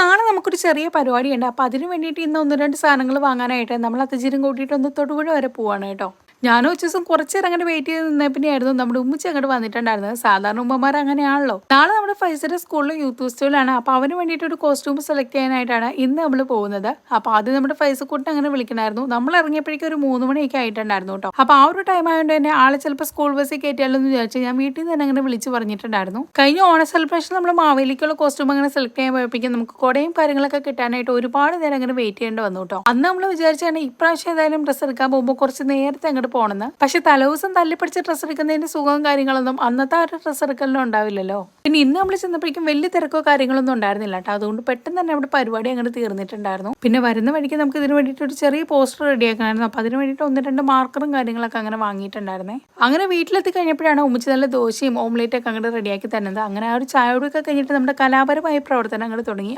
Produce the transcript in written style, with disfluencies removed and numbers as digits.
നാളെ നമുക്കൊരു ചെറിയ പരിപാടിയുണ്ട്. അപ്പോൾ അതിന് വേണ്ടിയിട്ട് ഇന്ന് 1, 2 സാധനങ്ങൾ വാങ്ങാനായിട്ട് നമ്മൾ അത്തച്ചീരും കൂട്ടിയിട്ട് ഒന്ന് തൊടുപുഴ വരെ പോവാണ് കേട്ടോ. ഞാനും ഉച്ച ദിവസം കുറച്ച് നേരം അങ്ങനെ വെയിറ്റ് ചെയ്ത് നിന്നേ പിന്നെയായിരുന്നു നമ്മുടെ ഉമ്മച്ചി അങ്ങോട്ട് വന്നിട്ടുണ്ടായിരുന്നത്. സാധാരണ ഉമ്മമാർ അങ്ങനെയാണല്ലോ. നാളെ നമ്മുടെ ഫൈസയുടെ സ്കൂളിൽ യൂത്ത് ഫെസ്റ്റിവലാണ്. അപ്പോൾ അവന് വേണ്ടിയിട്ട് ഒരു കോസ്റ്റ്യൂം സെലക്ട് ചെയ്യാനായിട്ടാണ് ഇന്ന് നമ്മൾ പോകുന്നത്. അപ്പോൾ ആദ്യം നമ്മുടെ ഫൈസക്കൂട്ടിനെ അങ്ങനെ വിളിക്കണമായിരുന്നു. നമ്മൾ ഇറങ്ങിയപ്പോഴേക്കും ഒരു 3 മണിയൊക്കെ ആയിട്ടുണ്ടായിരുന്നു കേട്ടോ. അപ്പോൾ ആ ഒരു ടൈം ആയതുകൊണ്ട് തന്നെ ആളെ ചിലപ്പോൾ സ്കൂൾ ബസ്സിൽ കയറ്റിയാലോ എന്ന് വിചാരിച്ചു ഞാൻ വീട്ടിൽ നിന്ന് തന്നെ അങ്ങനെ വിളിച്ച് പറഞ്ഞിട്ടുണ്ടായിരുന്നു. കഴിഞ്ഞ ഓണ സെലിബ്രേഷൻ നമ്മൾ മാവേലിക്കുള്ള കോസ്റ്റ്യൂം അങ്ങനെ സെലക്ട് ചെയ്യാൻ പോയപ്പോഴേക്കും നമുക്ക് കുടയും കാര്യങ്ങളൊക്കെ കിട്ടാനായിട്ട് ഒരുപാട് നേരം അങ്ങനെ വെയിറ്റ് ചെയ്യേണ്ടി വന്നു കേട്ടോ. അന്ന് നമ്മൾ വിചാരിച്ചാണ് ഇപ്രാവശ്യം ഏതായാലും ഡ്രസ്സ് എടുക്കാൻ പോകുമ്പോൾ കുറച്ച് നേരത്തെ അങ്ങോട്ട് പോകണമെന്ന്. പക്ഷെ തലേദിവസം തല്ലിപ്പിടിച്ച് ഡ്രസ്സ് എടുക്കുന്നതിന്റെ സുഖവും കാര്യങ്ങളൊന്നും അന്നത്തെ ആ ഒരു ഡ്രസ്സ് എടുക്കലിനും ഉണ്ടാവില്ലല്ലോ. പിന്നെ ഇന്ന് നമ്മൾ ചെന്നപ്പോഴേക്കും വലിയ തിരക്കോ കാര്യങ്ങളൊന്നും ഉണ്ടായിരുന്നില്ല കേട്ടോ. അതുകൊണ്ട് പെട്ടെന്ന് തന്നെ അവിടെ പരിപാടി അങ്ങോട്ട് തീർന്നിട്ടുണ്ടായിരുന്നു. പിന്നെ വരുന്ന വഴിക്ക് നമുക്ക് ഇതിന് വേണ്ടിയിട്ട് ഒരു ചെറിയ പോസ്റ്റർ റെഡിയാക്കണമായിരുന്നു. അപ്പോൾ അതിന് വേണ്ടിയിട്ട് 1, 2 മാർക്കറും കാര്യങ്ങളൊക്കെ അങ്ങനെ വാങ്ങിയിട്ടുണ്ടായിരുന്നേ. അങ്ങനെ വീട്ടിലെത്തി കഴിഞ്ഞപ്പോഴാണ് ഉമ്മച്ചി നല്ല ദോശയും ഓംലേറ്റ് ഒക്കെ അങ്ങോട്ട് റെഡിയാക്കി തരുന്നത്. അങ്ങനെ ആ ഒരു ചായയോടൊക്കെ കഴിഞ്ഞിട്ട് നമ്മുടെ കലാപരമായ പ്രവർത്തനം അങ്ങോട്ട് തുടങ്ങി.